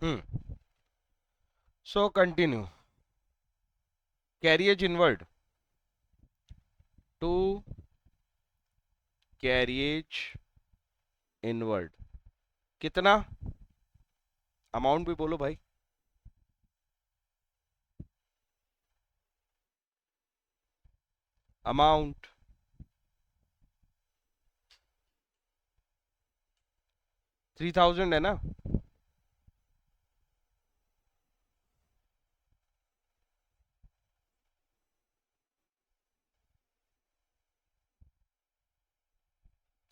Hmm so continue carriage inward to carriage inward कितना amount भी बोलो भाई। अमाउंट 3000 है ना।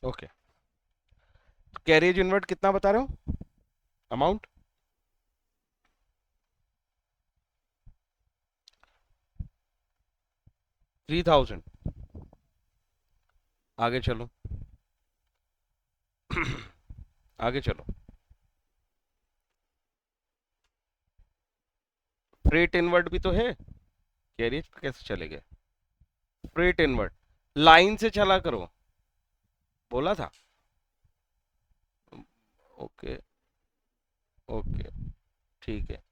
ओके कैरिएज इनवर्ड कितना बता रहे हो अमाउंट। 3000। आगे चलो आगे चलो। फ्रेट इनवर्ड भी तो है कैरिएज पे कैसे चले गए। फ्रेट इनवर्ड लाइन से चला करो बोला था। ओके ओके ठीक है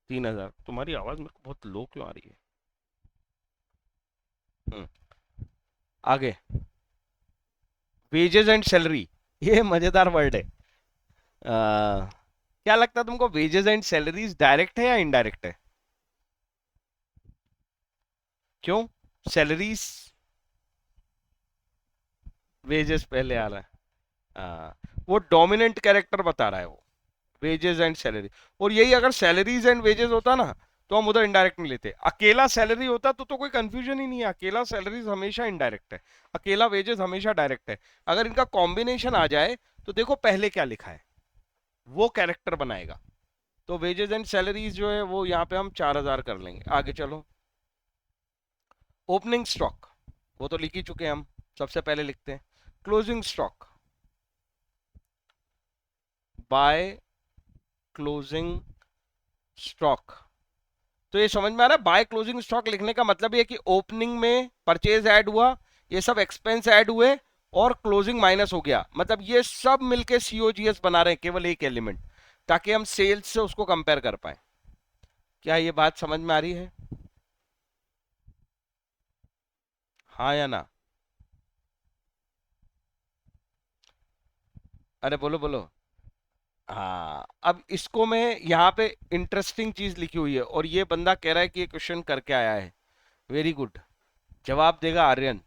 3000। तुम्हारी आवाज मेरे को बहुत लो क्यों आ रही है। हम्म आगे वेजेस एंड सैलरी ये मजेदार वर्ड है। क्या लगता है तुमको वेजेस एंड सैलरीज डायरेक्ट है या इनडायरेक्ट है। क्यों सैलरीज वेजेस पहले आ रहा है। वो डोमिनेंट कैरेक्टर बता रहा है वो वेजेस एंड सैलरी। और यही अगर सैलरीज एंड वेजेस होता ना तो हम उधर इनडायरेक्ट नहीं लेते। अकेला सैलरी होता तो कोई कंफ्यूजन ही नहीं है। अकेला सैलरीज हमेशा इनडायरेक्ट है अकेला वेजेस हमेशा डायरेक्ट है। अगर इनका कॉम्बिनेशन आ जाए तो देखो पहले क्या लिखा है वो कैरेक्टर बनाएगा। तो वेजेस एंड सैलरीज जो है वो यहाँ पे हम 4000 कर लेंगे। आगे चलो ओपनिंग स्टॉक वो तो लिख ही चुके हैं हम सबसे पहले लिखते हैं। Closing stock by closing stock. तो ये समझ में आ रहा है बाय क्लोजिंग स्टॉक लिखने का मतलब ये कि ओपनिंग में परचेज ऐड हुआ ये सब एक्सपेंस ऐड हुए और क्लोजिंग माइनस हो गया मतलब ये सब मिलके सीओजीएस बना रहे हैं केवल एक एलिमेंट ताकि हम सेल्स से उसको कंपेयर कर पाए। क्या ये बात समझ में आ रही है। हाँ या ना। अरे बोलो बोलो। हाँ अब इसको मैं यहाँ पे इंटरेस्टिंग चीज लिखी हुई है और ये बंदा कह रहा है कि ये क्वेश्चन करके आया है। Very good. जवाब देगा Aryan.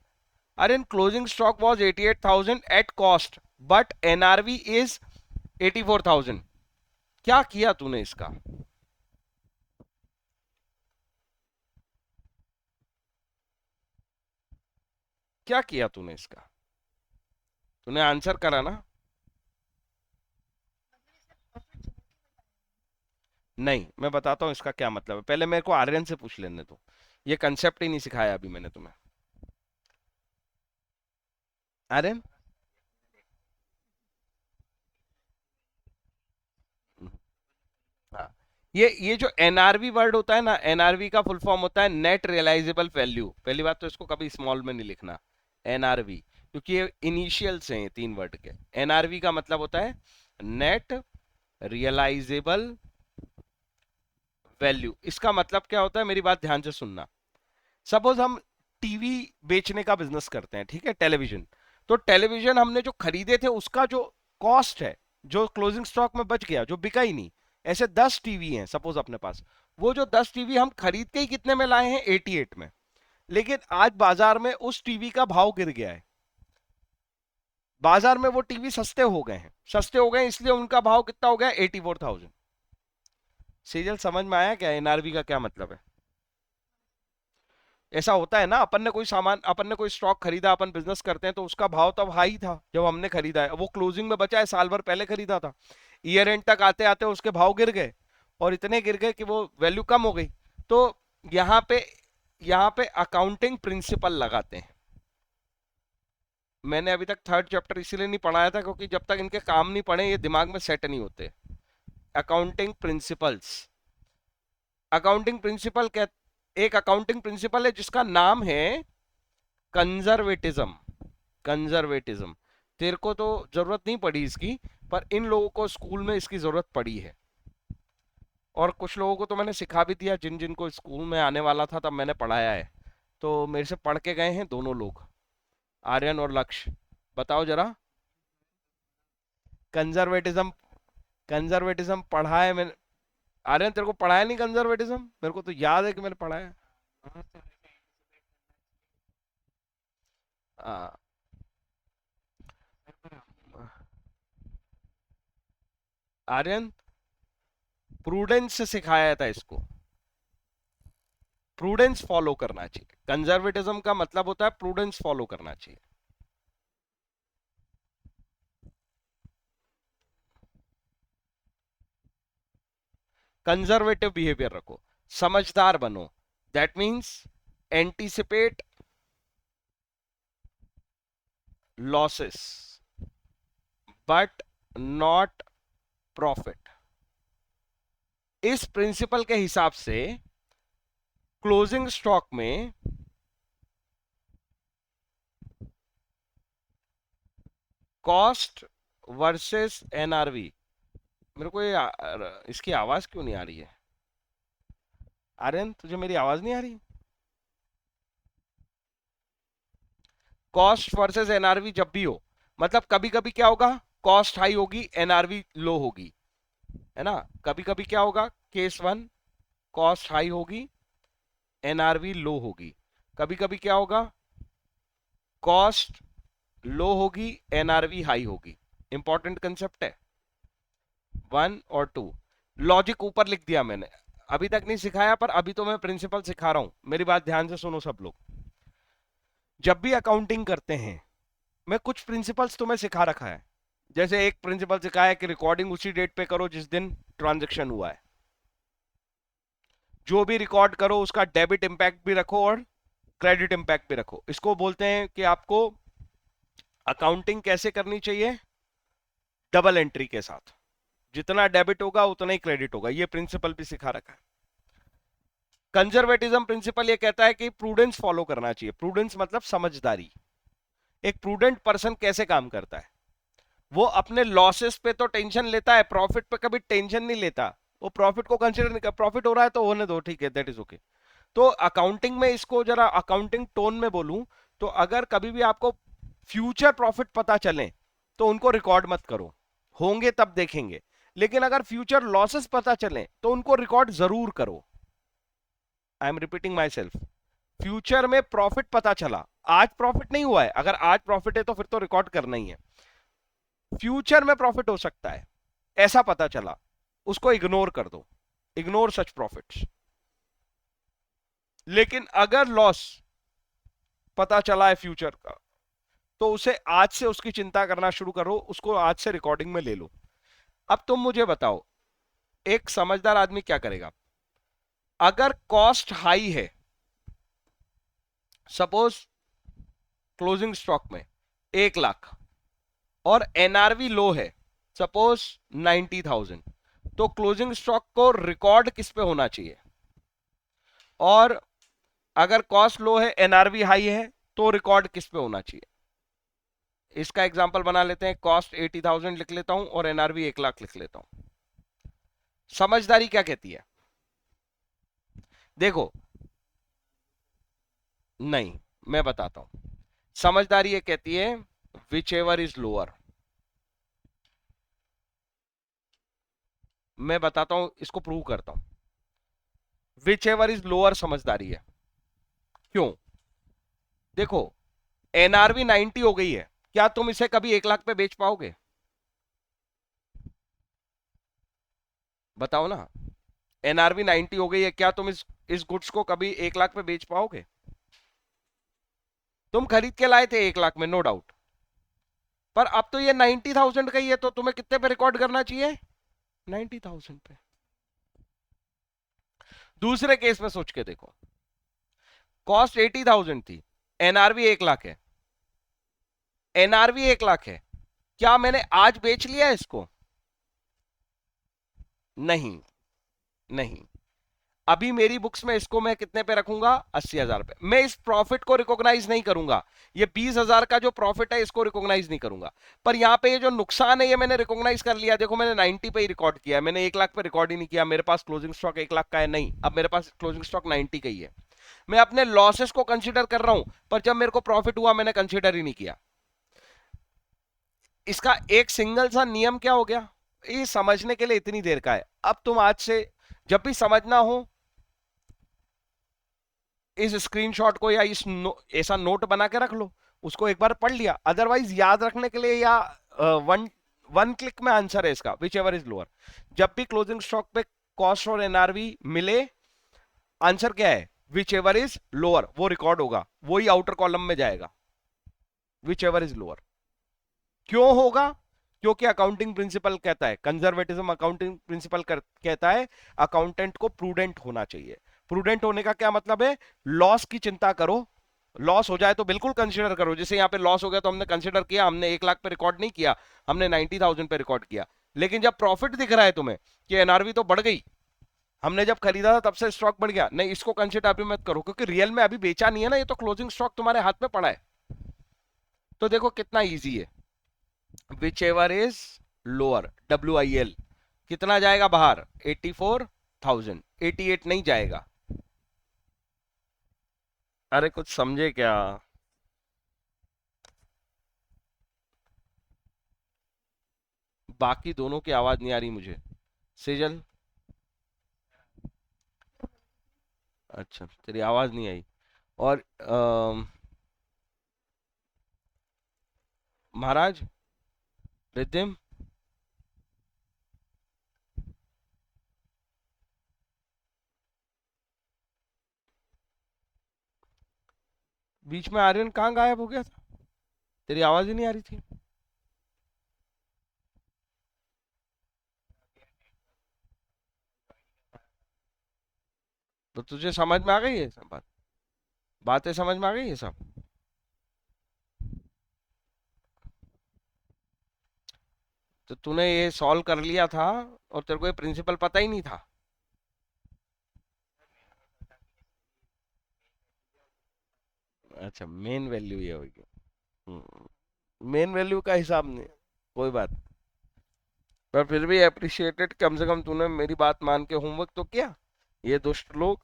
Aryan closing stock was 88,000 at cost but NRV is 84,000। क्या किया तूने इसका। क्या किया तूने इसका। तूने आंसर करा ना। नहीं मैं बताता हूँ इसका क्या मतलब है पहले मेरे को आर्यन से पूछ लेने दो। ये कंसेप्ट ही नहीं सिखाया अभी मैंने तुम्हें। आर्यन हाँ ये जो एनआरवी वर्ड होता है ना एनआरवी का फुल फॉर्म होता है नेट रियलाइजेबल वैल्यू। पहली बात तो इसको कभी स्मॉल में नहीं लिखना एनआरवी क्योंकि ये इनिशियल्स हैं ये तीन वर्ड के। एनआरवी का मतलब होता है नेट रियलाइजेबल वैल्यू। इसका मतलब क्या होता है मेरी बात ध्यान से सुनना। सपोज हम टीवी बेचने का बिजनेस करते हैं ठीक है टेलीविजन। तो टेलीविजन हमने जो खरीदे थे उसका जो कॉस्ट है जो क्लोजिंग स्टॉक में बच गया जो बिका ही नहीं। ऐसे 10 टीवी हैं सपोज अपने पास। वो जो 10 टीवी हम खरीद के ही कितने में लाए हैं 88 में। लेकिन आज बाजार में उस टीवी का भाव गिर गया है। बाजार में वो टीवी सस्ते हो गए हैं सस्ते हो गए इसलिए उनका भाव कितना हो गया 84,000। सीरियल समझ में आया क्या एनआरवी का क्या मतलब है। ऐसा होता है ना अपन ने कोई सामान अपन ने कोई स्टॉक खरीदा अपन बिजनेस करते हैं तो उसका भाव तब हाई था जब हमने खरीदा है वो क्लोजिंग में बचा है साल भर पहले खरीदा था। ईयर एंड तक आते आते उसके भाव गिर गए और इतने गिर गए कि वो वैल्यू कम हो गई। तो यहाँ पे यहाँ पे अकाउंटिंग प्रिंसिपल लगाते हैं। मैंने अभी तक थर्ड चैप्टर इसीलिए नहीं पढ़ाया था क्योंकि जब तक इनके काम नहीं पड़े ये दिमाग में सेट नहीं होते। अकाउंटिंग प्रिंसिपल्स अकाउंटिंग प्रिंसिपल एक अकाउंटिंग प्रिंसिपल है जिसका नाम है कंजर्वेटिज्म। कंजर्वेटिज्म तेरे को तो जरूरत नहीं पड़ी इसकी पर इन लोगों को स्कूल में इसकी जरूरत पड़ी है। और कुछ लोगों को तो मैंने सिखा भी दिया, जिन जिनको स्कूल में आने वाला था तब मैंने पढ़ाया है, तो मेरे से पढ़ के गए हैं दोनों लोग, आर्यन और लक्ष्य। बताओ जरा। कंजर्वेटिज्म, कंजर्वेटिज्म पढ़ा है मैंने। आर्यन तेरे को पढ़ाया नहीं कंजर्वेटिज्म? मेरे को तो याद है कि मैंने पढ़ाया। हाँ। आर्यन, प्रूडेंस से सिखाया था इसको, प्रूडेंस फॉलो करना चाहिए। कंजर्वेटिज्म का मतलब होता है प्रूडेंस फॉलो करना चाहिए। कंजर्वेटिव बिहेवियर रखो, समझदार बनो, that means anticipate losses but not profit. इस प्रिंसिपल के हिसाब से क्लोजिंग स्टॉक में कॉस्ट वर्सेस एनआरवी। मेरे को ये इसकी आवाज क्यों नहीं आ रही है? आर्यन, तुझे मेरी आवाज नहीं आ रही? कॉस्ट वर्सेस एनआरवी जब भी हो, मतलब कभी कभी क्या होगा, कॉस्ट हाई होगी, एनआरवी लो होगी, है ना। कभी कभी क्या होगा, केस वन, कॉस्ट हाई होगी, एनआरवी लो होगी। कभी कभी क्या होगा, कॉस्ट लो होगी, एनआरवी हाई होगी। इंपॉर्टेंट कंसेप्ट है, 1 और 2। लॉजिक ऊपर लिख दिया मैंने, अभी तक नहीं सिखाया, पर अभी तो मैं प्रिंसिपल सिखा रहा हूं, मेरी बात ध्यान से सुनो सब लोग। जब भी अकाउंटिंग करते हैं, मैं कुछ प्रिंसिपल्स तुम्हें सिखा रखा है। जैसे एक प्रिंसिपल सिखाया है कि रिकॉर्डिंग उसी डेट पे करो जिस दिन ट्रांजैक्शन हुआ है। जो भी रिकॉर्ड करो उसका डेबिट इंपैक्ट भी रखो और क्रेडिट इंपैक्ट भी रखो। इसको बोलते हैं कि आपको अकाउंटिंग कैसे करनी चाहिए, डबल एंट्री के साथ। जितना डेबिट होगा उतना ही क्रेडिट होगा, ये प्रिंसिपल भी सिखा रखा है। कंजर्वेटिज्म प्रिंसिपल ये कहता है कि प्रूडेंस फॉलो करना चाहिए। प्रूडेंस मतलब समझदारी। एक प्रूडेंट पर्सन कैसे काम करता है, वो अपने लॉसेस पे तो टेंशन लेता है, प्रॉफिट पे कभी टेंशन नहीं लेता। वो प्रॉफिट को कंसीडर नहीं कर, प्रॉफिट हो रहा है तो होने दो, ठीक है, दैट इज ओके। तो अकाउंटिंग में इसको जरा अकाउंटिंग टोन में बोलूं, तो अगर कभी भी आपको फ्यूचर प्रॉफिट पता चले तो उनको रिकॉर्ड मत करो, होंगे तब देखेंगे। लेकिन अगर फ्यूचर लॉसेस पता चले तो उनको रिकॉर्ड जरूर करो। I am repeating my self. Future में प्रॉफिट पता चला, आज प्रॉफिट नहीं हुआ है, अगर आज प्रॉफिट है तो फिर तो रिकॉर्ड करना ही है। फ्यूचर में प्रॉफिट हो सकता है, ऐसा पता चला, उसको इग्नोर कर दो, इग्नोर सच प्रॉफिट्स। लेकिन अगर लॉस पता चला है फ्यूचर का, तो उसे आज से उसकी चिंता करना शुरू करो, उसको आज से रिकॉर्डिंग में ले लो। अब तुम मुझे बताओ, एक समझदार आदमी क्या करेगा? अगर कॉस्ट हाई है, सपोज क्लोजिंग स्टॉक में 1 लाख, और एनआरवी लो है, सपोज 90,000, तो क्लोजिंग स्टॉक को रिकॉर्ड किस पे होना चाहिए? और अगर कॉस्ट लो है, एनआरवी हाई है, तो रिकॉर्ड किस पे होना चाहिए? इसका एग्जांपल बना लेते हैं, कॉस्ट 80,000 लिख लेता हूं और एनआरवी 1 लाख लिख लेता हूं। समझदारी क्या कहती है? देखो, नहीं, मैं बताता हूं। समझदारी ये कहती है विच एवर इज लोअर। मैं बताता हूं, इसको प्रूव करता हूं। विच एवर इज लोअर समझदारी है। क्यों? देखो, एनआरवी 90 हो गई है, क्या तुम इसे कभी 1 लाख पे बेच पाओगे? बताओ ना। एनआरवी 90 हो गई है, क्या तुम इस गुड्स को कभी 1 लाख पे बेच पाओगे? तुम खरीद के लाए थे 1 लाख में, नो डाउट, पर अब तो ये 90,000 का ही है, तो तुम्हें कितने पे रिकॉर्ड करना चाहिए? 90,000 पे। दूसरे केस में सोच के देखो, कॉस्ट 80,000 थी, एनआरवी 1 लाख है, एनआरवी 1 लाख है, क्या मैंने आज बेच लिया इसको? नहीं, नहीं। अभी मेरी बुक्स में इसको मैं कितने पे रखूंगा, 80,000 पे। मैं इस प्रॉफिट को रिकॉग्नाइज नहीं करूंगा, ये 20,000 का जो प्रॉफिट है इसको रिकॉग्नाइज नहीं करूंगा। पर यहाँ पे ये जो नुकसान है ये मैंने रिकॉग्नाइज कर लिया। देखो मैंने 90 पे ही रिकॉर्ड किया, मैंने 1 लाख पे रिकॉर्ड ही नहीं किया। मेरे पास क्लोजिंग स्टॉक 1 लाख का है नहीं, अब मेरे पास क्लोजिंग स्टॉक 90 का ही है। मैं अपने लॉसेस को कंसिडर कर रहा हूं, पर जब मेरे को प्रॉफिट हुआ मैंने कंसिडर ही नहीं किया। इसका एक सिंगल सा नियम क्या हो गया, ये समझने के लिए इतनी देर का है। अब तुम आज से जब भी समझना हो इस स्क्रीनशॉट को या ऐसा नोट बना के रख लो, उसको एक बार पढ़ लिया। अदरवाइज याद रखने के लिए या वन वन क्लिक में आंसर है इसका, विच एवर इज लोअर। जब भी क्लोजिंग स्टॉक पे कॉस्ट और एनआरवी मिले, आंसर क्या है, विच एवर इज लोअर, वो रिकॉर्ड होगा, वही आउटर कॉलम में जाएगा, विच एवर इज लोअर। क्यों होगा, क्योंकि अकाउंटिंग प्रिंसिपल कहता है, कंजर्वेटिज्म अकाउंटिंग प्रिंसिपल कहता है अकाउंटेंट को प्रूडेंट होना चाहिए। प्रूडेंट होने का क्या मतलब है, लॉस की चिंता करो, लॉस हो जाए तो बिल्कुल कंसीडर करो। जैसे यहाँ पे लॉस हो गया तो हमने कंसीडर किया, हमने 1 लाख पे रिकॉर्ड नहीं किया, हमने 90,000 पे रिकॉर्ड किया। लेकिन जब प्रॉफिट दिख रहा है तुम्हें कि एनआरवी तो बढ़ गई, हमने जब खरीदा था तब से स्टॉक बढ़ गया, नहीं इसको कंसीडर अभी मत करो, क्योंकि रियल में अभी बेचा नहीं है ना, ये तो क्लोजिंग स्टॉक तुम्हारे हाथ में पड़ा है। तो देखो कितना ईजी है, which ever is lower, WIL कितना जाएगा बाहर, 84,000, 88 नहीं जाएगा। अरे कुछ समझे क्या, बाकी दोनों की आवाज नहीं आ रही मुझे। सेजल, अच्छा तेरी आवाज नहीं आई। और महाराज, रिद्धिम, बीच में आर्यन कहाँ गायब हो गया था, तेरी आवाज ही नहीं आ रही थी। तो तुझे समझ में आ गई है सब बात, बातें समझ में आ गई है सब। तो तूने ये सॉल्व कर लिया था और तेरे को ये प्रिंसिपल पता ही नहीं था। अच्छा मेन वैल्यू ये होगी, मेन वैल्यू का हिसाब नहीं, कोई बात। पर फिर भी अप्रिशिएटेड, कम से कम तूने मेरी बात मान के होमवर्क तो किया। ये दुष्ट लोग,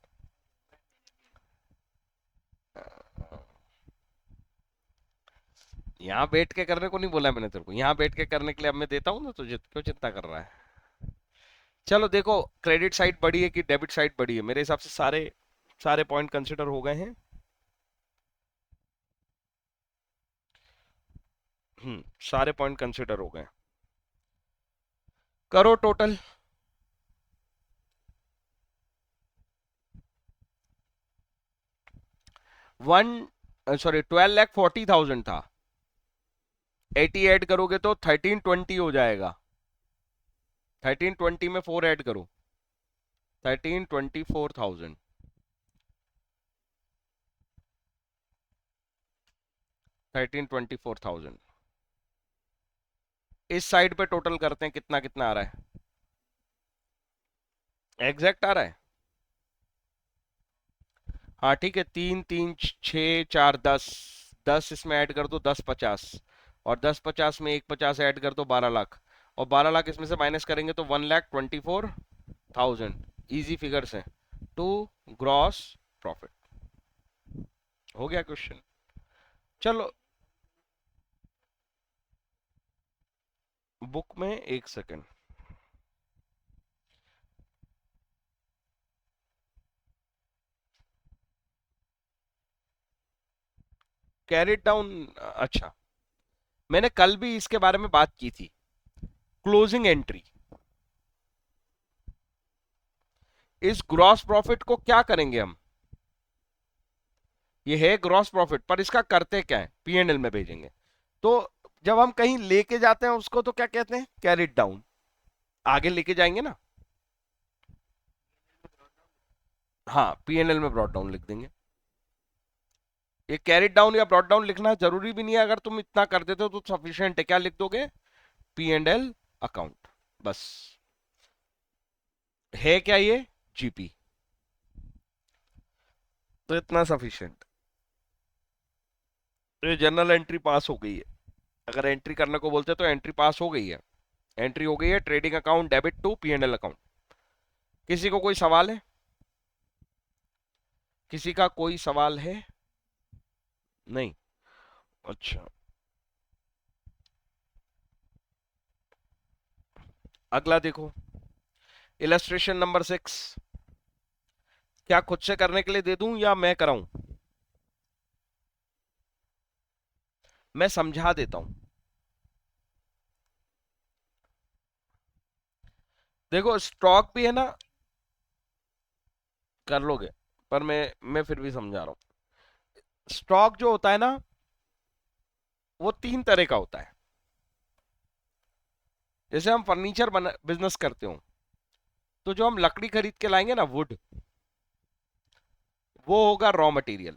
यहाँ बैठ के करने को नहीं बोला मैंने तेरे को, यहाँ बैठ के करने के लिए अब मैं देता हूँ ना तुझे, क्यों चिंता कर रहा है। चलो देखो, क्रेडिट साइड बढ़ी है कि डेबिट साइड बढ़ी है, मेरे हिसाब से सारे सारे पॉइंट कंसिडर हो गए हैं। सारे पॉइंट कंसिडर हो गए। करो टोटल, 12,40,000 था, 80 ऐड करोगे तो 1320 हो जाएगा। 1320 में 4 ऐड करो, 1324,000, 1324,000। इस साइड पे टोटल करते हैं कितना कितना आ रहा है, एग्जैक्ट आ रहा है। हाँ ठीक है, 3 3 6 4 10, 10 इसमें ऐड कर दो, 10 50, और 10 50 में 1 50 ऐड कर दो, 12 लाख, और 12 लाख इसमें से माइनस करेंगे तो 1,24,000। इजी फिगर्स हैं, टू ग्रॉस प्रॉफिट। हो गया क्वेश्चन। चलो बुक में एक सेकंड, कैरी डाउन, अच्छा मैंने कल भी इसके बारे में बात की थी। क्लोजिंग एंट्री, इस ग्रॉस प्रॉफिट को क्या करेंगे हम, ये है ग्रॉस प्रॉफिट, पर इसका करते क्या है, P&L में भेजेंगे। तो जब हम कहीं लेके जाते हैं उसको तो क्या कहते हैं, कैरिड डाउन, आगे लेके जाएंगे ना। हाँ P&L में ब्रॉट डाउन लिख देंगे। ये कैरिड डाउन या ब्रॉट डाउन लिखना जरूरी भी नहीं है, अगर तुम इतना कर देते हो तो सफिशियंट है। क्या लिख दोगे, P&L अकाउंट, बस। है क्या ये, GP, तो इतना सफिशिएंट। तो ये जनरल एंट्री पास हो गई है। अगर एंट्री करने को बोलते तो एंट्री पास हो गई है। एंट्री हो गई है, trading account debit to P&L account. किसी को कोई सवाल है? किसी का कोई सवाल है? नहीं? अच्छा, अगला देखो, इलस्ट्रेशन नंबर 6। क्या खुद से करने के लिए दे दूं या मैं कराऊं? मैं समझा देता हूं। देखो स्टॉक भी है ना, कर लोगे, पर मैं फिर भी समझा रहा हूं। स्टॉक जो होता है ना, वो 3 तरह का होता है। जैसे हम फर्नीचर बना बिजनेस करते हो, तो जो हम लकड़ी खरीद के लाएंगे ना, वुड, वो होगा रॉ मटेरियल।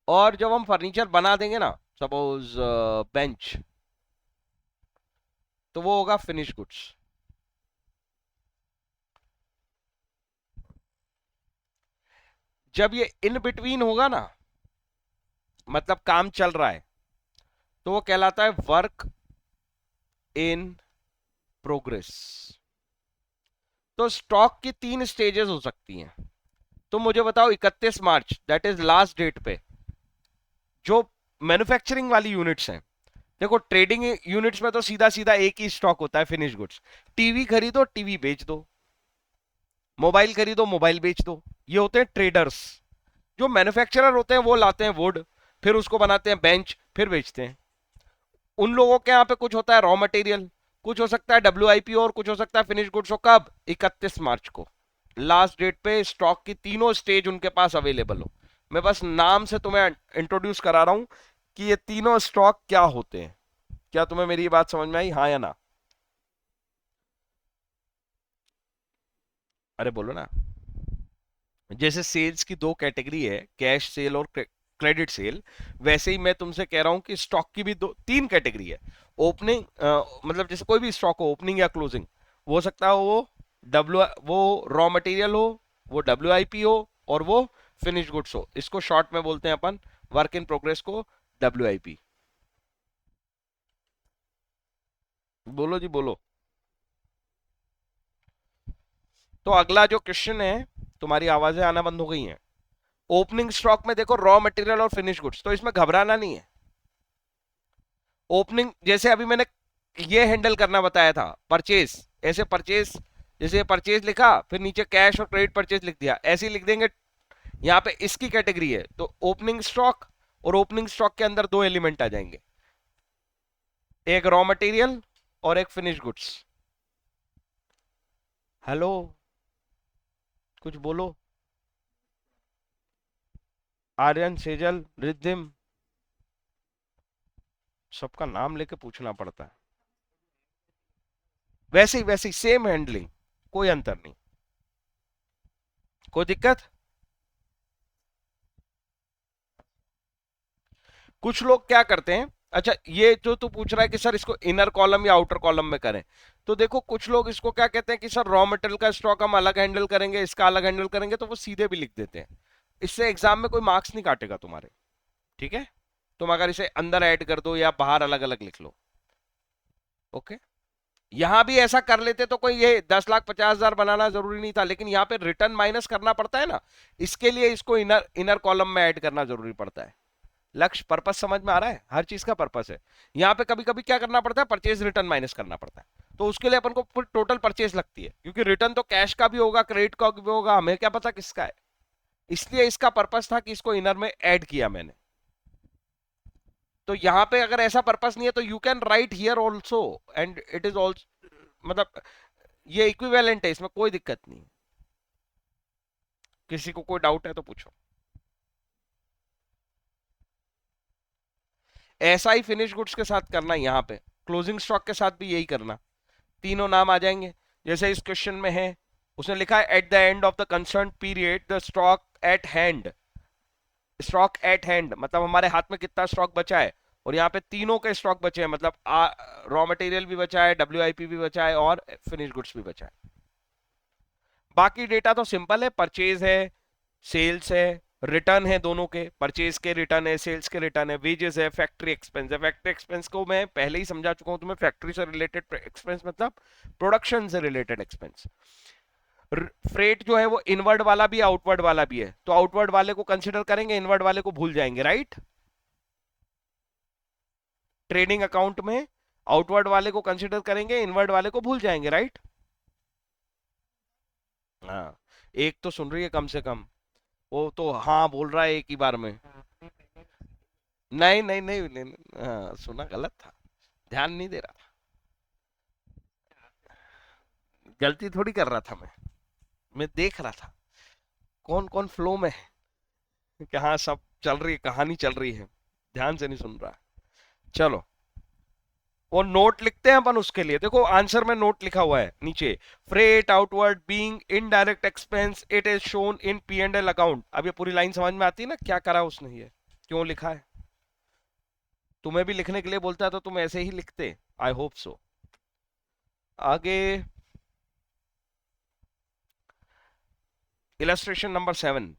और जब हम फर्नीचर बना देंगे ना, सपोज बेंच, तो वो होगा फिनिश गुड्स। जब ये इन बिटवीन होगा ना, मतलब काम चल रहा है, तो वो कहलाता है वर्क इन प्रोग्रेस। तो स्टॉक की 3 स्टेजेस हो सकती हैं। तो मुझे बताओ 31 March that is last date पे जो मैन्युफैक्चरिंग वाली यूनिट्स हैं, देखो ट्रेडिंग यूनिट्स में तो सीधा सीधा एक ही स्टॉक होता है, फिनिश गुड्स। टीवी खरीदो, टीवी बेच दो। मोबाइल खरीदो, मोबाइल बेच दो। ये होते हैं ट्रेडर्स। जो मैन्युफैक्चरर होते हैं वो लाते हैं वुड, फिर उसको बनाते हैं बेंच, फिर बेचते हैं। उन लोगों के यहाँ पे कुछ होता है रॉ मटेरियल, कुछ हो सकता है WIP, और कुछ हो सकता है फिनिश गुड्स। हो कब? 31 मार्च को, लास्ट डेट पे स्टॉक की तीनों स्टेज उनके पास अवेलेबल हो। मैं बस नाम से तुम्हें इंट्रोड्यूस करा रहा हूं कि ये तीनों स्टॉक क्या होते हैं। क्या तुम्हें मेरी बात समझ में आई, हाँ या ना? अरे बोलो ना। जैसे सेल्स की 2 कैटेगरी है, कैश सेल और क्रेडिट सेल, वैसे ही मैं तुमसे कह रहा हूं कि स्टॉक की भी 3 कैटेगरी है। ओपनिंग, मतलब जैसे कोई भी स्टॉक हो, ओपनिंग या क्लोजिंग, वो हो सकता है वो रॉ मटेरियल हो, वो WIP हो, और वो फिनिश गुड्स हो। इसको शॉर्ट में बोलते हैं अपन, वर्क इन प्रोग्रेस को WIP। बोलो जी बोलो। तो अगला जो क्वेश्चन है, तुम्हारी आवाजें आना बंद हो गई हैं। ओपनिंग स्टॉक में देखो रॉ मटेरियल और फिनिश गुड्स, तो इसमें घबराना नहीं है। ओपनिंग जैसे अभी मैंने ये हैंडल करना बताया था, परचेज, ऐसे परचेज, जैसे परचेज लिखा, फिर नीचे कैश और क्रेडिट परचेज लिख दिया, ऐसे ही लिख देंगे। यहाँ पे इसकी कैटेगरी है, तो ओपनिंग स्टॉक, और ओपनिंग स्टॉक के अंदर 2 एलिमेंट आ जाएंगे, एक रॉ मटेरियल और एक फिनिश गुड्स। हेलो, कुछ बोलो। आर्यन, सेजल, रिद्धिम, सबका नाम लेके पूछना पड़ता है। वैसे ही सेम हैंडलिंग, कोई अंतर नहीं, कोई दिक्कत। कुछ लोग क्या करते हैं, अच्छा ये जो तू पूछ रहा है कि सर इसको इनर कॉलम या आउटर कॉलम में करें, तो देखो कुछ लोग इसको क्या कहते हैं कि सर रॉ मटेरियल का स्टॉक हम अलग हैंडल करेंगे, इसका अलग हैंडल करेंगे, तो वो सीधे भी लिख देते हैं। इससे एग्जाम में कोई मार्क्स नहीं काटेगा तुम्हारे। ठीक है, तुम अगर इसे अंदर ऐड कर दो या बाहर अलग अलग लिख लो। ओके, यहां भी ऐसा कर लेते तो कोई ये 10,50,000 बनाना जरूरी नहीं था, लेकिन यहाँ पे रिटर्न माइनस करना पड़ता है ना, इसके लिए इसको इनर इनर कॉलम में ऐड करना जरूरी पड़ता है। लक्ष्य, पर्पस समझ में आ रहा है? हर चीज का पर्पस है। यहाँ पे कभी कभी क्या करना पड़ता है, परचेज रिटर्न माइनस करना पड़ता है, तो उसके लिए अपन को पूरी टोटल परचेज लगती है, क्योंकि रिटर्न तो कैश का भी होगा, क्रेडिट का भी होगा, हमें क्या पता किसका है। इसलिए इसका पर्पस था कि इसको इनर में ऐड किया मैंने। तो यहाँ पे अगर ऐसा पर्पस नहीं है तो you can write here also, and it is also, मतलब ये इक्विवेलेंट है, इसमें कोई दिक्कत नहीं। किसी को कोई डाउट है तो पूछो। ऐसा ही फिनिश गुड्स के साथ करना, यहाँ पे क्लोजिंग स्टॉक के साथ भी यही करना। तीनों नाम आ जाएंगे, जैसे इस क्वेश्चन में है, उसने लिखा है at the end of the concern period the stock at hand. Stock at hand मतलब हमारे हाथ में कितना स्टॉक बचा है, और यहाँ पे तीनों के स्टॉक बचे हैं, मतलब रॉ मटेरियल भी बचा है, WIP भी बचा है, और फिनिश गुड्स भी बचा है। बाकी डेटा तो सिंपल है, परचेज है, सेल्स है, रिटर्न है, दोनों के, परचेज के रिटर्न है, सेल्स के रिटर्न है, वेजेस है, फैक्ट्री एक्सपेंस है। फैक्ट्री एक्सपेंस को मैं पहले ही समझा चुका हूं तुम्हें, फैक्ट्री से रिलेटेड एक्सपेंस मतलब प्रोडक्शन से रिलेटेड एक्सपेंस। फ्रेट जो है वो इनवर्ड वाला भी है, आउटवर्ड वाला भी है, तो आउटवर्ड वाले को कंसिडर करेंगे, इनवर्ड वाले को भूल जाएंगे, राइट। ट्रेडिंग अकाउंट में आउटवर्ड वाले को कंसिडर करेंगे, इनवर्ड वाले को भूल जाएंगे, राइट। हाँ, एक तो सुन रही है कम से कम, वो तो हाँ बोल रहा है एक ही बार में। नहीं नहीं नहीं, नहीं, नहीं हाँ, सुना गलत था, ध्यान नहीं दे रहा था, गलती थोड़ी कर रहा था मैं देख रहा था कौन कौन फ्लो में है, कि हाँ सब चल रही है, कहानी चल रही है, ध्यान से नहीं सुन रहा। चलो, वो नोट लिखते हैं अपन उसके लिए, देखो आंसर में नोट लिखा हुआ है नीचे, freight outward being indirect expense it is shown in P and L account. अब ये पूरी लाइन समझ में आती है ना, क्या करा उसने, ये क्यों लिखा है। तुम्हें भी लिखने के लिए बोलता है तो तुम ऐसे ही लिखते, आई होप सो। आगे इलस्ट्रेशन नंबर 7।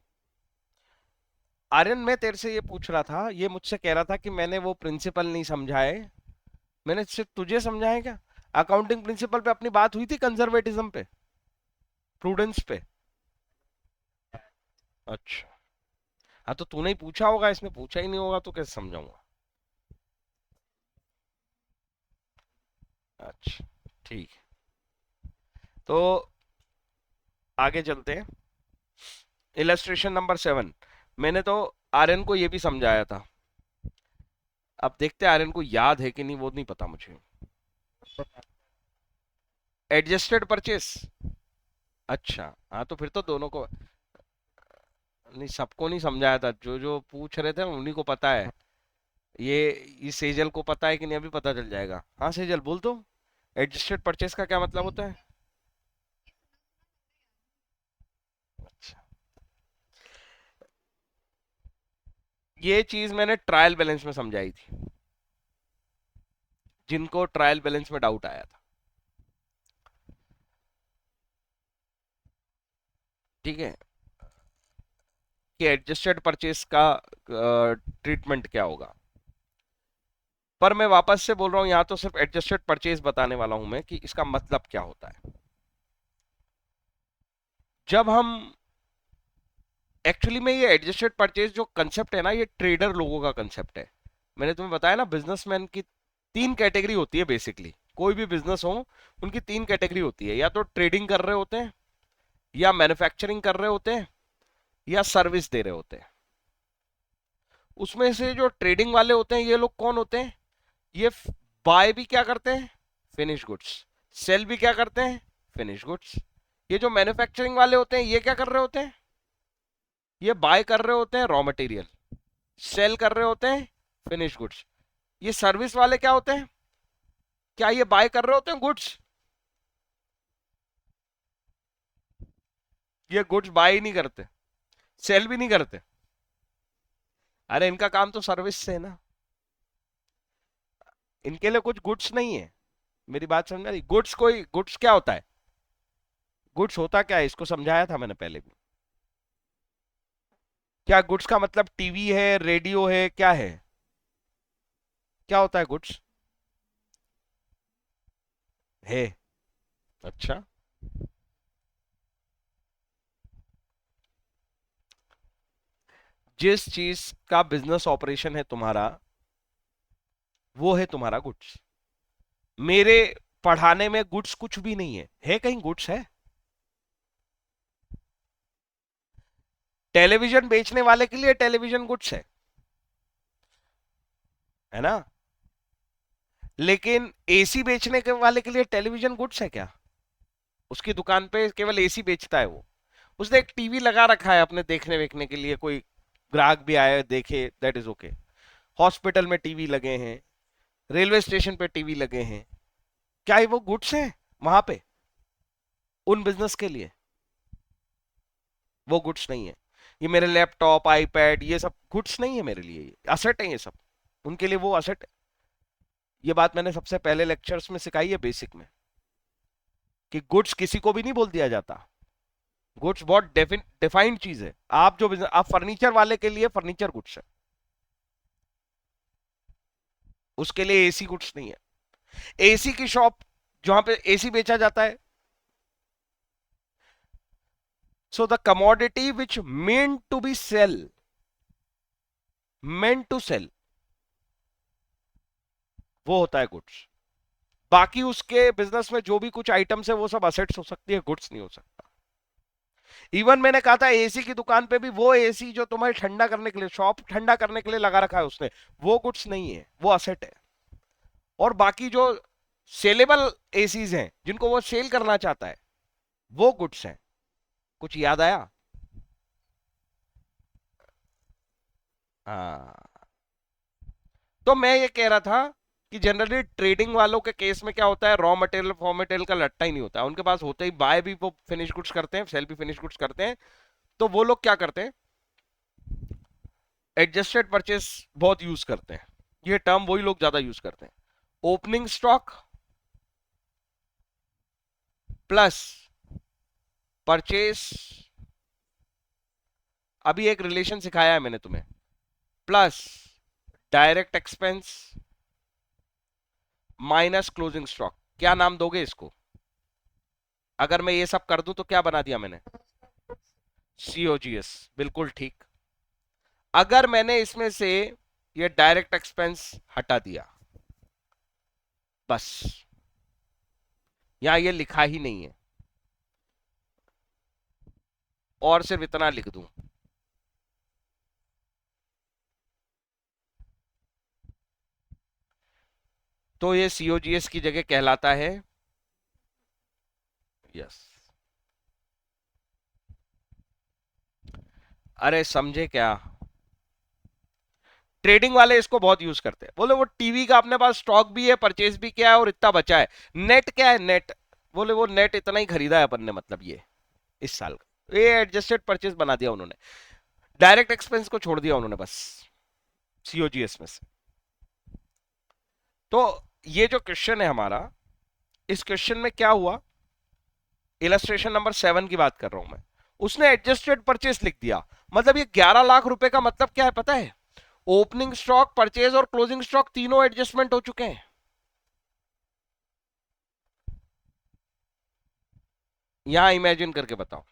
आर्यन मैं तेरे से ये पूछ रहा था, ये मुझसे कह रहा था कि मैंने वो प्रिंसिपल नहीं समझाए, मैंने सिर्फ तुझे समझाया क्या। अकाउंटिंग प्रिंसिपल पे अपनी बात हुई थी, कंजर्वेटिज्म पे, प्रूडेंस पे। अच्छा, हाँ तो तूने ही पूछा होगा, इसमें पूछा ही नहीं होगा तो कैसे समझाऊंगा। अच्छा, ठीक है, तो आगे चलते हैं। इलस्ट्रेशन नंबर 7, मैंने तो आर्यन को ये भी समझाया था, अब देखते हैं आर्यन को याद है कि नहीं, वो नहीं पता मुझे। एडजस्टेड परचेस, अच्छा हाँ, तो फिर तो दोनों को, नहीं सबको नहीं समझाया था, जो जो पूछ रहे थे उन्हीं को पता है। ये इस सेजल को पता है कि नहीं, अभी पता चल जाएगा। हाँ सेजल बोल दो, एडजस्टेड परचेस का क्या मतलब होता है। अच्छा, ये चीज मैंने ट्रायल बैलेंस में समझाई थी, जिनको ट्रायल बैलेंस में डाउट आया था, ठीक है, कि एडजस्टेड परचेस का ट्रीटमेंट क्या होगा। पर मैं वापस से बोल रहा हूं, यहां तो सिर्फ एडजस्टेड परचेज बताने वाला हूं मैं कि इसका मतलब क्या होता है। जब हम एक्चुअली में, ये एडजस्टेड परचेज जो कंसेप्ट है ना, ये ट्रेडर लोगों का कंसेप्ट है। मैंने तुम्हें बताया ना, बिजनेसमैन की तीन कैटेगरी होती है बेसिकली, कोई भी बिजनेस हो उनकी तीन कैटेगरी होती है, या तो ट्रेडिंग कर रहे होते हैं, या मैन्युफैक्चरिंग कर रहे होते हैं, या सर्विस दे रहे होते हैं। उसमें से जो ट्रेडिंग वाले होते हैं, ये लोग कौन होते हैं, ये बाय भी क्या करते हैं, फिनिश गुड्स, सेल भी क्या करते हैं, फिनिश गुड्स। ये जो मैन्युफैक्चरिंग वाले होते हैं, ये क्या कर रहे होते हैं, ये बाय कर रहे होते हैं रॉ मटेरियल, सेल कर रहे होते हैं फिनिश गुड्स। ये सर्विस वाले क्या होते हैं, क्या ये बाय कर रहे होते हैं गुड्स, ये गुड्स बाय ही नहीं करते, सेल भी नहीं करते। अरे इनका काम तो सर्विस से है ना, इनके लिए कुछ गुड्स नहीं है। मेरी बात समझ रही, गुड्स, कोई गुड्स क्या होता है, गुड्स होता क्या है, इसको समझाया था मैंने पहले भी। क्या गुड्स का मतलब टीवी है, रेडियो है, क्या है, क्या होता है गुड्स, है। अच्छा, जिस चीज का बिजनेस ऑपरेशन है तुम्हारा, वो है तुम्हारा गुड्स। मेरे पढ़ाने में गुड्स कुछ भी नहीं है कहीं गुड्स है। टेलीविजन बेचने वाले के लिए टेलीविजन गुड्स है ना, लेकिन एसी बेचने के वाले के लिए टेलीविजन गुड्स है क्या। उसकी दुकान पे केवल एसी बेचता है वो, उसने एक टीवी लगा रखा है अपने देखने वेखने के लिए, कोई ग्राहक भी आए देखे, दैट इज ओके। हॉस्पिटल में टीवी लगे हैं, रेलवे स्टेशन पे टीवी लगे हैं, क्या ये वो गुड्स है वहां पे, उन बिजनेस के लिए वो गुड्स नहीं है। ये मेरे लैपटॉप आईपैड ये सब गुड्स नहीं है मेरे लिए, ये असेट है ये सब, उनके लिए वो असेट। ये बात मैंने सबसे पहले लेक्चर्स में सिखाई है बेसिक में, कि गुड्स किसी को भी नहीं बोल दिया जाता, गुड्स बहुत डिफाइंड चीज है। आप जो बिजनेस, आप फर्नीचर वाले के लिए फर्नीचर गुड्स है, उसके लिए एसी गुड्स नहीं है। एसी की शॉप जहां पे एसी बेचा जाता है, so the commodity which meant to be sale, meant to sale, वो होता है गुड्स। बाकी उसके बिजनेस में जो भी कुछ आइटम्स है वो सब असेट्स हो सकती है, गुड्स नहीं हो सकता। इवन मैंने कहा था एसी की दुकान पे भी, वो एसी जो तुम्हें ठंडा करने के लिए, शॉप ठंडा करने के लिए लगा रखा है उसने, वो गुड्स नहीं है, वो असेट है। और बाकी जो सेलेबल एसीज हैं जिनको वो सेल करना चाहता है, वो गुड्स हैं। कुछ याद आया? हाँ। तो मैं ये कह रहा था कि जनरली ट्रेडिंग वालों के केस में क्या होता है, रॉ मटेरियल फॉर मटेरियल का लट्टा ही नहीं होता है उनके पास, होते ही बाय भी वो फिनिश गुड्स करते हैं, सेल भी फिनिश गुड्स करते हैं। तो वो लोग क्या करते हैं, एडजस्टेड परचेस बहुत यूज करते हैं। ये टर्म वही लोग ज्यादा यूज करते हैं। ओपनिंग स्टॉक प्लस परचेस, अभी एक रिलेशन सिखाया है मैंने तुम्हें, plus direct expense minus closing stock. क्या नाम दोगे इसको? अगर मैं ये सब कर दूं तो क्या बना दिया मैंने? सीओजीएस, बिल्कुल ठीक। अगर मैंने इसमें से ये डायरेक्ट एक्सपेंस हटा दिया, बस, यहां ये लिखा ही नहीं है, और सिर्फ इतना लिख दूं, तो ये सीओजीएस की जगह कहलाता है, यस। अरे समझे क्या? ट्रेडिंग वाले इसको बहुत यूज करते हैं, बोले वो टीवी का अपने पास स्टॉक भी है, परचेज भी किया है और इतना बचा है, नेट क्या है नेट, बोले वो नेट इतना ही खरीदा है अपन ने, मतलब ये इस साल का, ये एडजस्टेड परचेज बना दिया उन्होंने, डायरेक्ट एक्सपेंस को छोड़ दिया उन्होंने बस सीओजीएस में से। तो ये जो क्वेश्चन है हमारा, इस क्वेश्चन में क्या हुआ, इलस्ट्रेशन नंबर 7 की बात कर रहा हूं मैं, उसने एडजस्टेड परचेज लिख दिया। मतलब ये 11 लाख रुपए का मतलब क्या है पता है? ओपनिंग स्टॉक, परचेज और क्लोजिंग स्टॉक तीनों एडजस्टमेंट हो चुके हैं। यहां इमेजिन करके बताओ,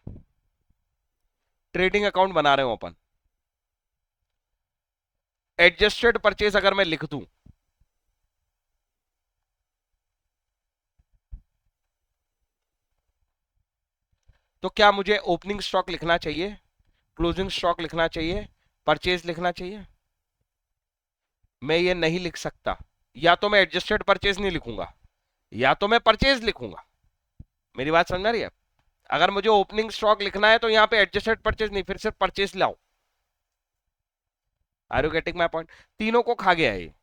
ट्रेडिंग अकाउंट बना रहे हो अपन, एडजस्टेड परचेज अगर मैं लिख दूं, तो क्या मुझे ओपनिंग स्टॉक लिखना चाहिए, क्लोजिंग स्टॉक लिखना चाहिए, परचेज लिखना चाहिए? मैं ये नहीं लिख सकता। या तो मैं एडजस्टेड परचेज नहीं लिखूंगा, या तो मैं परचेज लिखूंगा। मेरी बात समझ आ रही है? अगर मुझे ओपनिंग स्टॉक लिखना है तो यहां पे एडजस्टेड परचेज नहीं, फिर सिर्फ परचेज लाओ। Are you getting my point? तीनों को खा गया है ये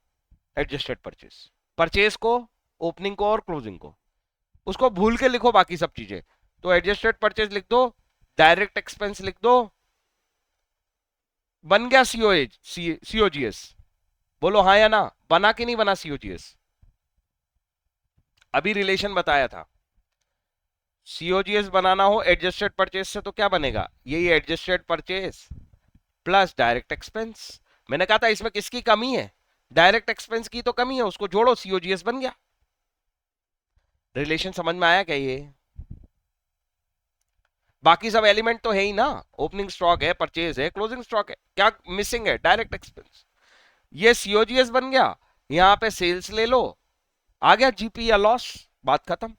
एडजस्टेड परचेज, परचेज को, ओपनिंग को और क्लोजिंग को। उसको भूल के लिखो बाकी सब चीजें, तो एडजस्टेड परचेज लिख दो, डायरेक्ट एक्सपेंस लिख दो, बन गया सीओजीएस। बोलो हाँ या ना, बना कि नहीं बना सीओजीएस? अभी रिलेशन बताया था, सीओजीएस बनाना हो एडजस्टेड परचेज से तो क्या बनेगा, यही adjusted purchase plus direct expense. मैंने कहा था इसमें किसकी कमी है, डायरेक्ट एक्सपेंस की तो कमी है, उसको जोड़ो, सीओजीएस बन गया। रिलेशन समझ में आया क्या ये? बाकी सब एलिमेंट तो है ही ना, ओपनिंग स्टॉक है, परचेज है, क्लोजिंग स्टॉक है, क्या मिसिंग है, डायरेक्ट एक्सपेंस। ये सीओजीएस बन गया, यहां पे सेल्स ले लो, आ गया जीपी या लॉस, बात खत्म,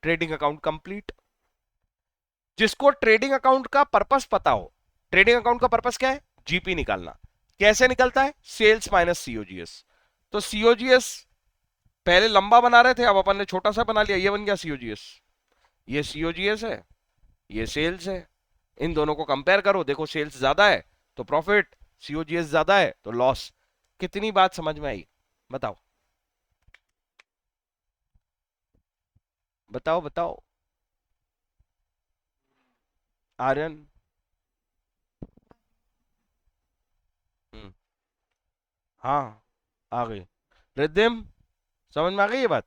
ट्रेडिंग अकाउंट कंप्लीट। जिसको ट्रेडिंग अकाउंट का पर्पस पता हो, ट्रेडिंग अकाउंट का पर्पस क्या है, जीपी निकालना। कैसे निकलता है, सेल्स माइनस सीओजीएस। तो सीओजीएस पहले लंबा बना रहे थे, अब अपन ने छोटा सा बना लिया, ये बन गया सीओजीएस। ये सीओजीएस है, ये सेल्स है, इन दोनों को कंपेयर करो, देखो सेल्स ज्यादा है तो प्रॉफिट, सीओजीएस ज्यादा है तो लॉस। कितनी बात समझ में आई? बताओ बताओ बताओ। आर्यन? हम्म, हाँ, आ गई। रिद्धिम, समझ में आ गई ये बात?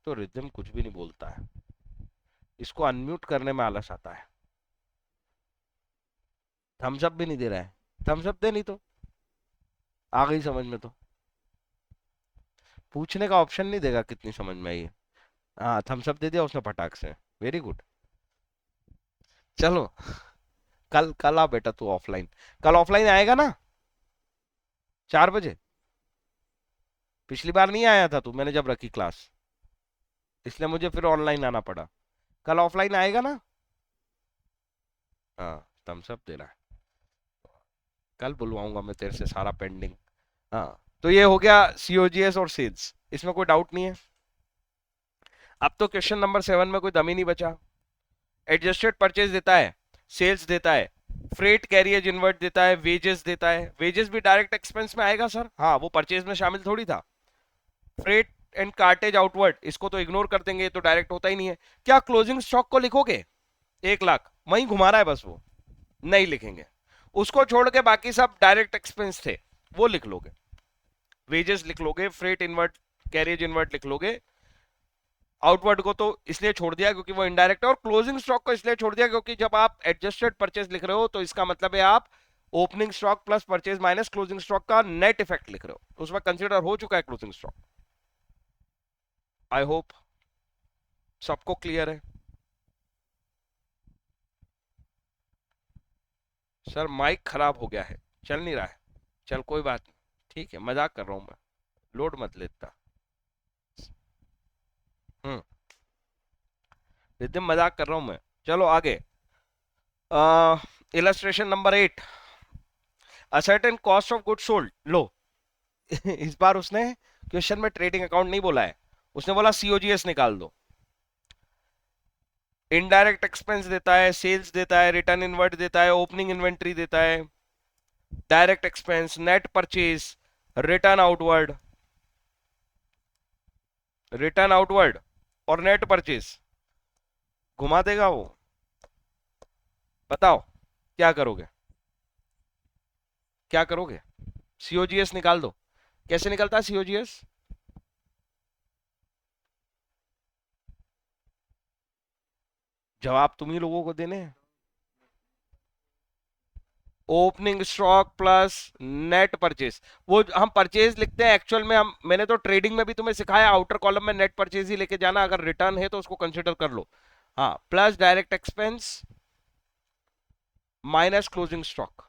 तो रिदम कुछ भी नहीं बोलता है, इसको अनम्यूट करने में आलस आता है। थम्स अप भी नहीं दे रहा है, थम्स अप दे नहीं तो आ गई समझ में तो। पूछने का ऑप्शन नहीं देगा कितनी समझ में आई है। हाँ थम्स अप दे दिया उसने फटाक से, वेरी गुड। चलो कल कल आ बेटा तू ऑफलाइन, कल ऑफलाइन आएगा ना 4 बजे? पिछली बार नहीं आया था तू, मैंने जब रखी क्लास, इसलिए मुझे फिर ऑनलाइन आना पड़ा। कल ऑफलाइन आएगा ना? हाँ थम्स अप दे रहा है, कल बुलवाऊंगा मैं तेरे से सारा पेंडिंग। हाँ तो ये हो गया सीओजीएस और सेल्स, इसमें कोई डाउट नहीं है। अब तो क्वेश्चन नंबर 7 में कोई दम ही नहीं बचा। एडजस्टेड परचेज देता है, सेल्स देता है, फ्रेट कैरियज इनवर्ट देता है, वेजेस देता है। वेजेस भी डायरेक्ट एक्सपेंस में आएगा सर, हाँ वो परचेज में शामिल थोड़ी था। फ्रेट एंड कार्टेज आउटवर्ड, इसको तो इग्नोर कर देंगे, ये तो डायरेक्ट होता ही नहीं है। क्या क्लोजिंग स्टॉक को लिखोगे 1 लाख, वहीं घुमा रहा है बस वो, नहीं लिखेंगे। उसको छोड़ के बाकी सब डायरेक्ट एक्सपेंस थे, वो लिख लोगे। वेजेस लिख लोगे, फ्रेट इनवर्ट कैरियज इनवर्ट लिख लोगे। आउटवर्ड को तो इसलिए छोड़ दिया क्योंकि वो इनडायरेक्ट है, और क्लोजिंग स्टॉक को इसलिए छोड़ दिया क्योंकि जब आप एडजस्टेड परचेज लिख रहे हो तो इसका मतलब है आप opening stock plus purchase minus closing stock का नेट इफेक्ट लिख रहे हो, उसमें कंसीडर हो चुका है क्लोजिंग स्टॉक। आई होप सबको क्लियर है। सर माइक खराब हो गया है, चल नहीं रहा है। चल कोई बात नहीं, ठीक है, मजाक कर रहा हूं मैं, लोड मत लेता। हम्म, रिद्धिम मजाक कर रहा हूं मैं। चलो आगे, illustration number 8, a certain cost of good sold लो। इस बार उसने क्वेश्चन में ट्रेडिंग अकाउंट नहीं बोला है, उसने बोला सीओजीएस निकाल दो। इनडायरेक्ट एक्सपेंस देता है, सेल्स देता है, रिटर्न इनवर्ट देता है, ओपनिंग इन्वेंट्री देता है, direct expense, net purchase, return outward, return outward और नेट परचेज, घुमा देगा वो। बताओ क्या करोगे, क्या करोगे? सीओजीएस निकाल दो। कैसे निकलता है सीओजीएस? जवाब तुम ही लोगों को देने हैं। Opening stock plus net purchase, वो हम परचेज लिखते हैं एक्चुअल में, हम मैंने तो ट्रेडिंग में भी तुम्हें सिखाया आउटर कॉलम में नेट परचेज ही लेके जाना, अगर रिटर्न है तो उसको कंसिडर कर लो। हाँ plus direct expense minus closing stock.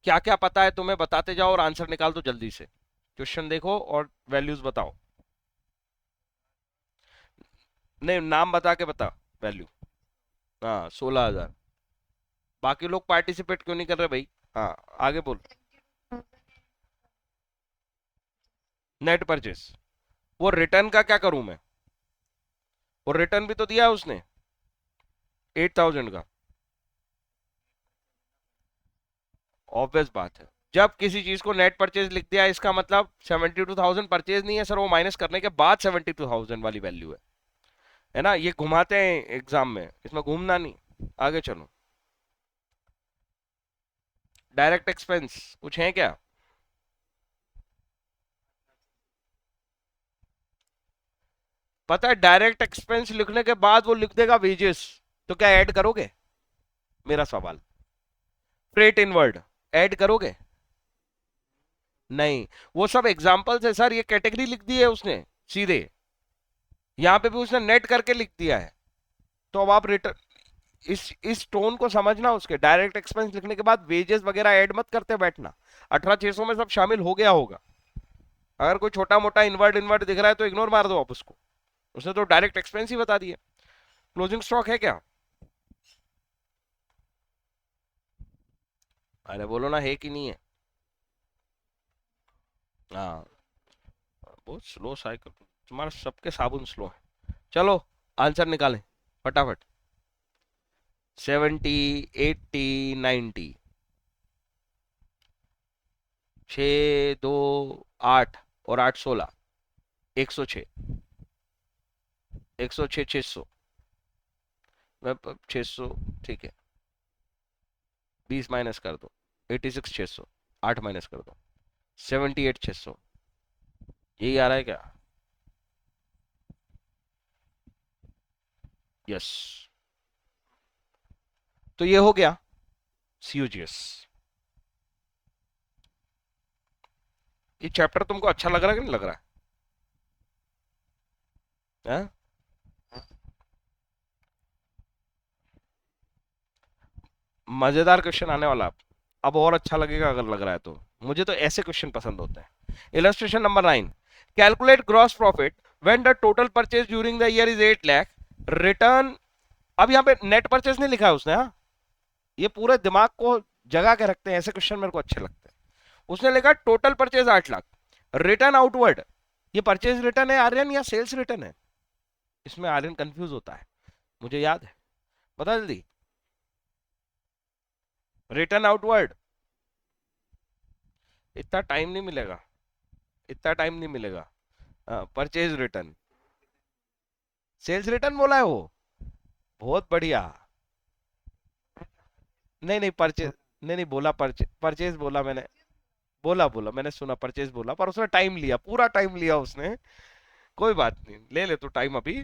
क्या क्या पता है तुम्हें बताते जाओ और आंसर निकाल दो जल्दी से। क्वेश्चन देखो और वैल्यूज बताओ। नहीं नाम बता के बता वैल्यू। हाँ 16,000। बाकी लोग पार्टिसिपेट क्यों नहीं कर रहे भाई? हाँ आगे बोल। नेट परचेस, वो रिटर्न का क्या करूं मैं? वो रिटर्न भी तो दिया है उसने 8,000 का। ऑब्वियस बात है, जब किसी चीज को नेट परचेज लिख दिया इसका मतलब 72,000 परचेज नहीं है सर, वो माइनस करने के बाद 72,000 वाली वैल्यू है ना? ये घुमाते हैं एग्जाम में, इसमें घूमना नहीं। आगे चलो, डायरेक्ट एक्सपेंस कुछ है क्या? पता है डायरेक्ट एक्सपेंस लिखने के बाद वो लिख देगा वेजेस, तो क्या ऐड करोगे? मेरा सवाल। फ्रेट इनवर्ड ऐड करोगे? नहीं, वो सब एग्जांपल्स है सर, ये कैटेगरी लिख दी है उसने सीधे, यहां पे भी उसने नेट करके लिख दिया है। तो अब आप रिटर्न, इस टोन को समझना, उसके डायरेक्ट एक्सपेंस लिखने के बाद वेजेस वगैरह ऐड मत करते बैठना। 18,600 में सब शामिल हो गया होगा। अगर कोई छोटा मोटा इन्वर्ट इन्वर्ट दिख रहा है तो इग्नोर मार दो आप उसको, उसने तो डायरेक्ट एक्सपेंस ही बता दिया। क्लोजिंग स्टॉक है क्या? अरे बोलो ना, है कि नहीं है? हाँ बहुत स्लो साइकिल, तुम्हारा सबके साबुन स्लो है। चलो आंसर निकालें फटाफट। 70, 80, 90, 6, 2, 8 और 8, 16, 106, 106, 600, मैं 600, ठीक है, 20 माइनस कर दो, 86, 600, 8 माइनस कर दो, 78, 600, यही आ रहा है क्या? यस, तो ये हो गया सीओजीएस। ये चैप्टर तुमको अच्छा लग रहा है कि नहीं लग रहा है? मजेदार क्वेश्चन आने वाला अब और अच्छा लगेगा अगर लग रहा है तो। मुझे तो ऐसे क्वेश्चन पसंद होते हैं। Illustration number 9, calculate gross profit when the total purchase during the year is 8 lakh, return. अब यहाँ पे नेट परचेज नहीं लिखा है उसने, हाँ, ये पूरे दिमाग को जगा के रखते हैं, ऐसे क्वेश्चन मेरे को अच्छे लगते हैं। उसने लिखा total purchase 8 lakh, return outward, ये परचेज रिटर्न है आर्यन या सेल्स रिटर्न है? इसमें आर्यन कंफ्यूज होता है, मुझे याद है, बता जल्दी। रिटर्न आउटवर्ड, इतना टाइम नहीं मिलेगा, इतना टाइम नहीं मिलेगा। परचेज रिटर्न, सेल्स रिटर्न बोला है वो, बहुत बढ़िया। नहीं नहीं परचेज, नहीं नहीं बोला, परचेज बोला मैंने, बोला बोला मैंने सुना, परचेज बोला, पर उसने टाइम लिया, पूरा टाइम लिया उसने। कोई बात नहीं, ले ले तो टाइम अभी।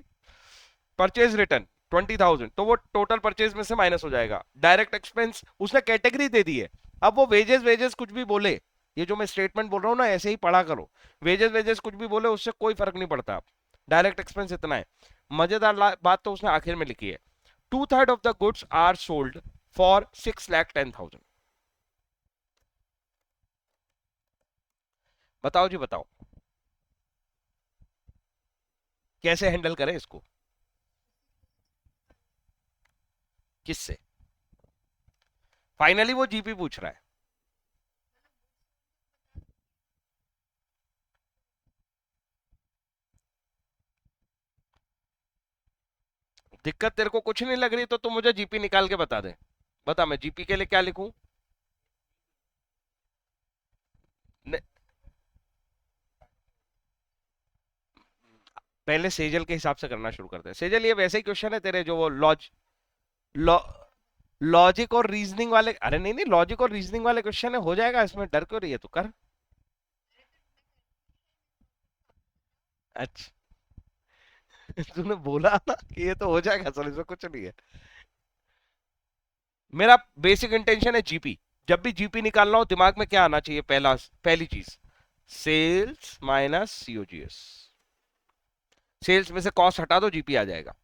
परचेज रिटर्न 20,000, तो वो टोटल परचेज में से माइनस हो जाएगा। डायरेक्ट एक्सपेंस उसने कैटेगरी दे दी है। अब वो वेजेस वेजेस कुछ भी बोले, ये जो मैं स्टेटमेंट बोल रहा हूँ ना, ऐसे ही पढ़ा करो। वेजेस वेजेस कुछ भी बोले, उससे कोई फर्क नहीं पड़ता। डायरेक्ट एक्सपेंस इतना है। मजेदार बात तो उसने आखिर में लिखी है, 2/3 of the goods are sold for 6,10,000। बताओ जी बताओ, कैसे हैंडल करें इसको? किससे? फाइनली वो जीपी पूछ रहा है। दिक्कत तेरे को कुछ नहीं लग रही तो मुझे जीपी निकाल के बता दे। बता, मैं जीपी के लिए क्या लिखूं? न- पहले सेजल के हिसाब से करना शुरू करते हैं। सेजल, ये वैसे ही क्वेश्चन है तेरे जो वो लॉ लॉजिक और रीजनिंग वाले, अरे नहीं नहीं, लॉजिक और रीजनिंग वाले क्वेश्चन है, हो जाएगा, इसमें डर क्यों रही है, तू कर। अच्छा। तूने बोला ना कि ये तो हो जाएगा सर, इसमें कुछ नहीं है। मेरा बेसिक इंटेंशन है जीपी। जब भी जीपी निकालना हो, दिमाग में क्या आना चाहिए? पहली चीज, सेल्स माइनस सीओजीएस। सेल्स में से कॉस्ट हटा दो, जीपी आ जाएगा।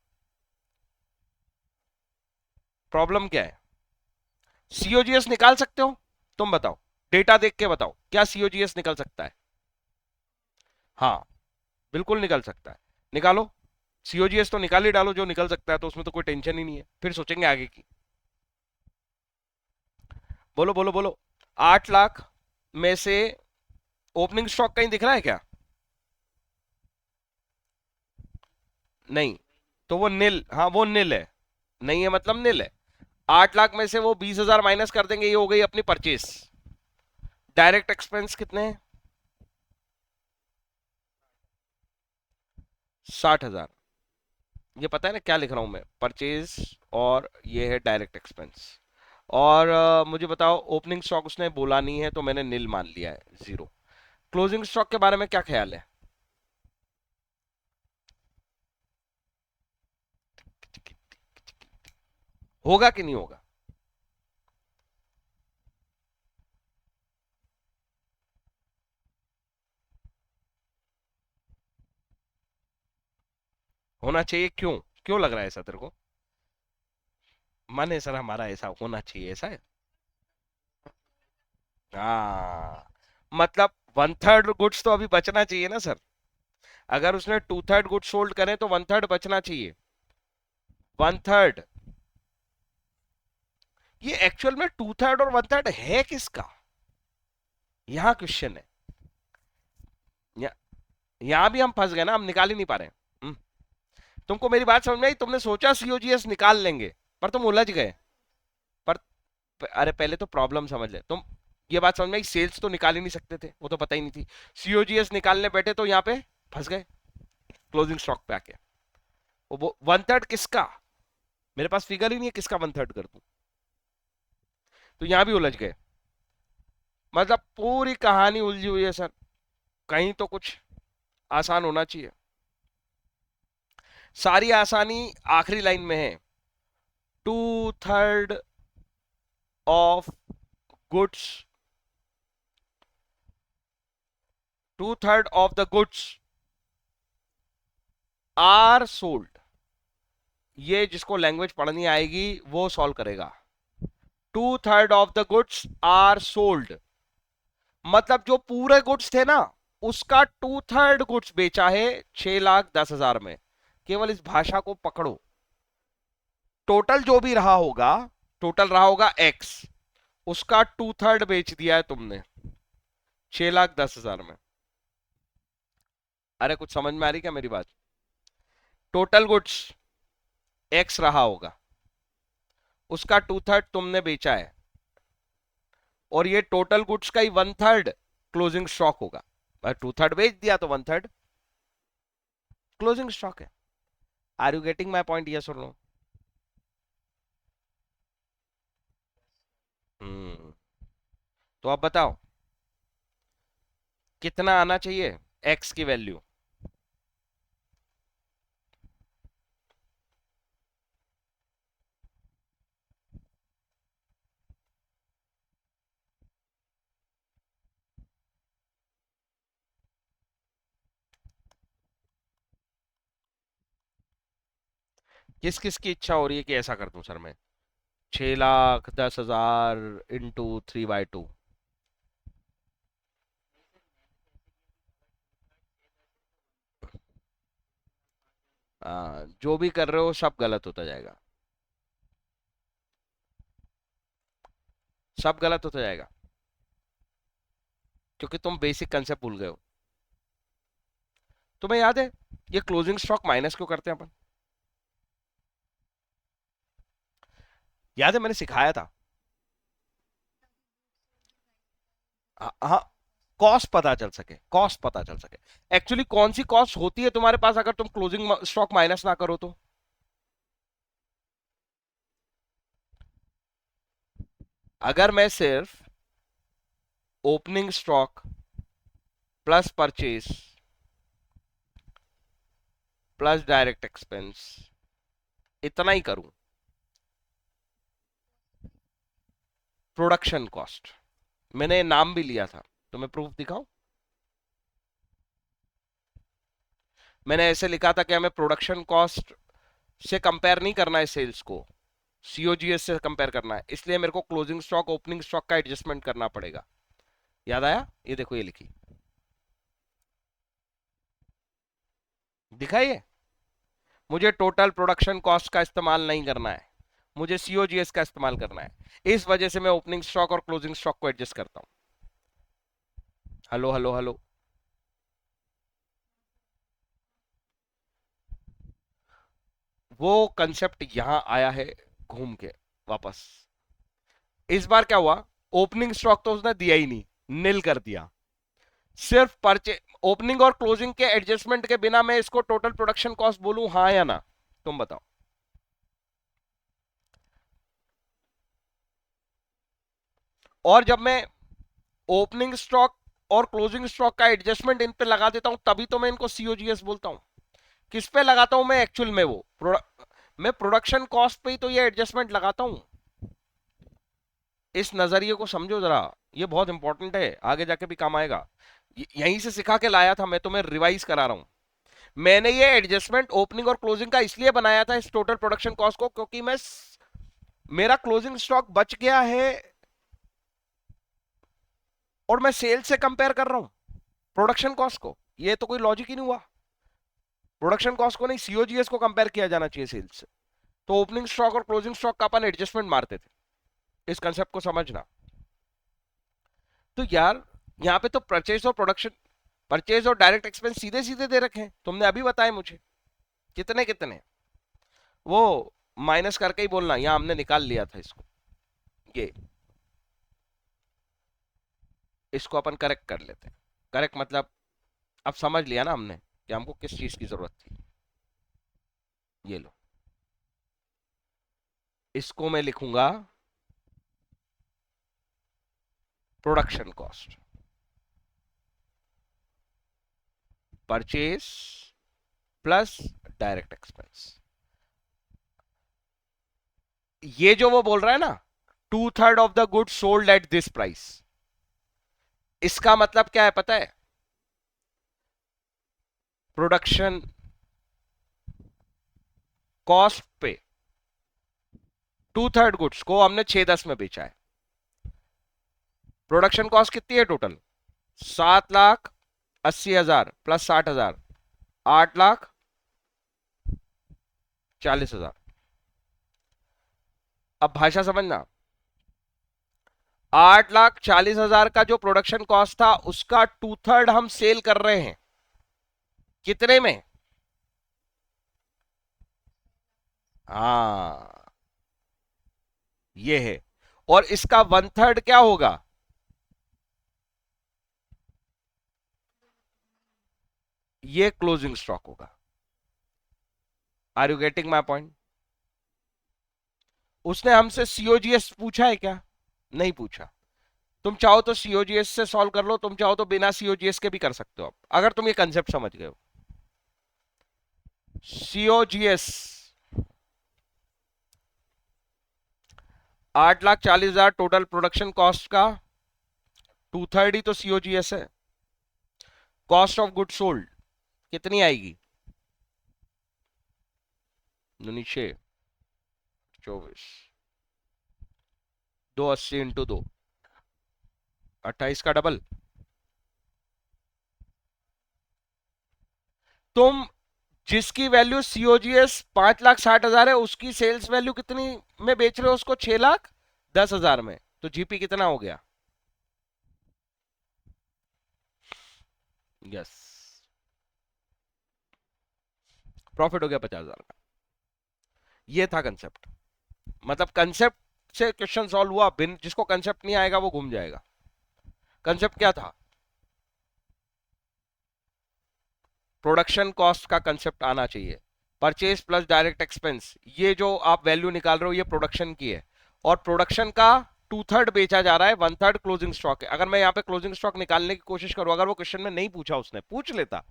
प्रॉब्लम क्या है? सीओजीएस निकाल सकते हो? तुम बताओ, डेटा देख के बताओ, क्या सीओजीएस निकल सकता है? हाँ, बिल्कुल निकल सकता है, निकालो। सीओजीएस तो निकाल ही डालो, जो निकल सकता है, तो उसमें तो कोई टेंशन ही नहीं है, फिर सोचेंगे आगे की। बोलो बोलो बोलो। 8 लाख में से ओपनिंग स्टॉक कहीं दिख रहा है क्या? नहीं, तो वो नील, हाँ वो नील है। नहीं है मतलब नील है। 8 लाख में से वो 20,000 माइनस कर देंगे, ये हो गई अपनी परचेस। डायरेक्ट एक्सपेंस कितने हैं? 60,000। ये पता है ना क्या लिख रहा हूं मैं? परचेज, और ये है डायरेक्ट एक्सपेंस। और मुझे बताओ, ओपनिंग स्टॉक उसने बोला नहीं है, तो मैंने नील मान लिया है, जीरो। क्लोजिंग स्टॉक के बारे में क्या ख्याल है? होगा कि नहीं होगा? होना चाहिए, क्यों? क्यों लग रहा है ऐसा तेरे को? मन है सर हमारा ऐसा होना चाहिए, ऐसा है। हाँ, मतलब 1/3 गुड्स तो अभी बचना चाहिए ना सर। अगर उसने 2/3 गुड्स सोल्ड करें तो 1/3 बचना चाहिए। 1/3, ये एक्चुअल में 2/3 और 1/3 है किसका? यहाँ क्वेश्चन है। यहाँ यहाँ भी हम फंस गए ना, हम निकाल ही नहीं पा रहे हैं। तुमको मेरी बात समझ में आई? तुमने सोचा सीओजीएस निकाल लेंगे, पर तुम उलझ गए। पर अरे पहले तो प्रॉब्लम समझ ले तुम। ये बात समझ में आई, सेल्स तो निकाल ही नहीं सकते थे, वो तो पता ही नहीं थी। सीओजीएस निकालने बैठे तो यहाँ पे फंस गए, क्लोजिंग स्टॉक पे आके। वो 1/3 किसका? मेरे पास फिगर ही नहीं है, किसका 1/3 कर दूं? तो यहाँ भी उलझ गए। मतलब पूरी कहानी उलझी हुई है सर। कहीं तो कुछ आसान होना चाहिए। सारी आसानी आखिरी लाइन में है। 2/3 of goods, 2/3 of the goods are sold. ये जिसको लैंग्वेज पढ़नी आएगी वो सॉल्व करेगा। 2/3 of the goods are sold मतलब जो पूरे गुड्स थे ना, उसका 2/3 गुड्स बेचा है 6,10,000 में। केवल इस भाषा को पकड़ो। टोटल जो भी रहा होगा, टोटल रहा होगा एक्स, उसका 2/3 बेच दिया है तुमने 6,10,000 में। अरे कुछ समझ में आ रही क्या मेरी बात? टोटल गुड्स एक्स रहा होगा, उसका 2/3 तुमने बेचा है, और ये टोटल गुड्स का ही 1/3 क्लोजिंग स्टॉक होगा। 2/3 बेच दिया तो 1/3 क्लोजिंग स्टॉक है। Are you getting my point? Yes और नो? तो अब बताओ कितना आना चाहिए एक्स की वैल्यू? किस किस की इच्छा हो रही है कि ऐसा कर दूं सर मैं? 6,10,000 इंटू 3/2। जो भी कर रहे हो सब गलत होता जाएगा, सब गलत होता जाएगा, क्योंकि तुम बेसिक कंसेप्ट भूल गए हो। तुम्हें याद है ये क्लोजिंग स्टॉक माइनस क्यों करते हैं अपन? याद है मैंने सिखाया था। हाँ, कॉस्ट पता चल सके, कॉस्ट पता चल सके। एक्चुअली कौन सी कॉस्ट होती है तुम्हारे पास अगर तुम क्लोजिंग स्टॉक माइनस ना करो तो? अगर मैं सिर्फ opening stock plus purchase plus direct expense इतना ही करूं, प्रोडक्शन कॉस्ट, मैंने नाम भी लिया था, तो मैं प्रूफ दिखाऊं? मैंने ऐसे लिखा था कि हमें प्रोडक्शन कॉस्ट से कंपेयर नहीं करना है सेल्स को, सीओजीएस से कंपेयर करना है, इसलिए मेरे को क्लोजिंग स्टॉक ओपनिंग स्टॉक का एडजस्टमेंट करना पड़ेगा। याद आया? ये देखो ये लिखी, दिखाइए। मुझे टोटल प्रोडक्शन कॉस्ट का इस्तेमाल नहीं करना है, मुझे सीओजीएस का इस्तेमाल करना है। इस वजह से मैं ओपनिंग स्टॉक और क्लोजिंग स्टॉक को एडजस्ट करता हूं। Hello hello hello. वो कंसेप्ट यहां आया है घूम के वापस। इस बार क्या हुआ, ओपनिंग स्टॉक तो उसने दिया ही नहीं, नील कर दिया। सिर्फ परचे ओपनिंग और क्लोजिंग के एडजस्टमेंट के बिना मैं इसको टोटल प्रोडक्शन कॉस्ट बोलूं, हाँ या ना? तुम बताओ। और जब मैं ओपनिंग स्टॉक और क्लोजिंग स्टॉक का एडजस्टमेंट इन पे लगा देता हूं, तभी तो मैं इनको सीओजीएस बोलता हूं। किस पे लगाता हूं मैं एक्चुअल में? मैं प्रोडक्शन कॉस्ट पे ही तो ये एडजस्टमेंट लगाता हूं। इस नजरिए को समझो जरा, ये बहुत इंपॉर्टेंट है, आगे जाके भी काम आएगा। यहीं से सिखा के लाया था मैं, तुम्हें रिवाइज करा रहा हूं। मैंने ये एडजस्टमेंट ओपनिंग और क्लोजिंग का इसलिए बनाया था इस टोटल प्रोडक्शन कॉस्ट को, क्योंकि मेरा क्लोजिंग स्टॉक बच गया है और मैं सेल्स से कंपेयर कर रहा हूं प्रोडक्शन कॉस्ट को। ये तो कोई लॉजिक ही नहीं हुआ। प्रोडक्शन कॉस्ट को नहीं, सीओजीएस को कंपेयर किया जाना चाहिए सेल्स से। तो ओपनिंग स्टॉक और क्लोजिंग स्टॉक का अपन एडजस्टमेंट मारते थे। इस कंसेप्ट को समझना। तो यार यहां पे तो परचेज और प्रोडक्शन, परचेज और डायरेक्ट एक्सपेंस सीधे सीधे दे रखे हैं, तुमने अभी बताए मुझे। कितने कितने? वो माइनस करके ही बोलना, यहां हमने निकाल लिया था इसको। ये इसको अपन करेक्ट कर लेते हैं। करेक्ट मतलब अब समझ लिया ना हमने कि हमको किस चीज की जरूरत थी। ये लो, इसको मैं लिखूंगा production cost, purchase plus direct expense. ये जो वो बोल रहा है ना, 2/3 of the good sold at this price, इसका मतलब क्या है पता है? प्रोडक्शन कॉस्ट पे 2/3 गुड्स को हमने 6-10 में बेचा है। प्रोडक्शन कॉस्ट कितनी है टोटल? 7,80,000 प्लस 60,000, 8,40,000। अब भाषा समझना, 8,40,000 का जो प्रोडक्शन कॉस्ट था उसका 2/3 हम सेल कर रहे हैं कितने में? हाँ, ये है। और इसका 1/3 क्या होगा? ये क्लोजिंग स्टॉक होगा। Are you getting my point? उसने हमसे सीओजीएस पूछा है क्या? नहीं पूछा। तुम चाहो तो सीओजीएस से सॉल्व कर लो, तुम चाहो तो बिना सीओजीएस के भी कर सकते हो आप, अगर तुम ये कंसेप्ट समझ गए हो। सीओजीएस 8,40,000 टोटल प्रोडक्शन कॉस्ट का 2/3 ही तो सीओजीएस है। कॉस्ट ऑफ गुड सोल्ड कितनी आएगी? 24, 280 इंटू 2, 28 का डबल। तुम जिसकी वैल्यू सीओजीएस 5,60,000 है, उसकी सेल्स वैल्यू कितनी में बेच रहे हो उसको? 6,10,000 में। तो जीपी कितना हो गया? यस, प्रॉफिट हो गया 50,000 का। ये था कंसेप्ट। मतलब कंसेप्ट से क्वेश्चन सॉल्व हुआ, बिन जिसको कंसेप्ट नहीं आएगा वो घूम जाएगा। कंसेप्ट क्या था? प्रोडक्शन कॉस्ट का कंसेप्ट आना चाहिए। परचेज प्लस डायरेक्ट एक्सपेंस, ये जो आप वैल्यू निकाल रहे हो ये प्रोडक्शन की है, और प्रोडक्शन का 2/3 बेचा जा रहा है, 1/3 क्लोजिंग स्टॉक है। अगर मैं यहाँ पे क्लोजिंग स्टॉक निकालने की कोशिश करूं, अगर वो क्वेश्चन में नहीं पूछा, उसने पूछ लेता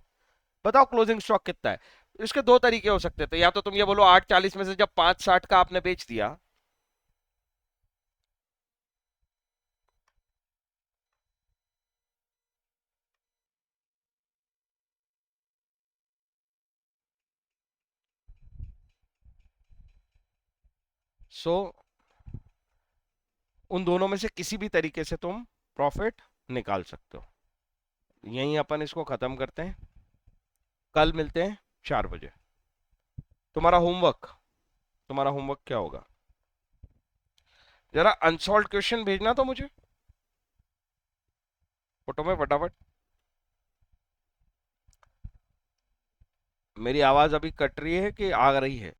बताओ क्लोजिंग स्टॉक कितना है, इसके दो तरीके हो सकते थे। या तो तुम ये बोलो 8,40 में से जब 5,60 का आपने बेच दिया, सो उन दोनों में से किसी भी तरीके से तुम प्रॉफिट निकाल सकते हो। यहीं अपन इसको खत्म करते हैं, कल मिलते हैं 4 बजे। तुम्हारा होमवर्क, तुम्हारा होमवर्क क्या होगा? जरा अनसॉल्व क्वेश्चन भेजना तो मुझे फोटो में फटाफट। मेरी आवाज अभी कट रही है कि आ रही है?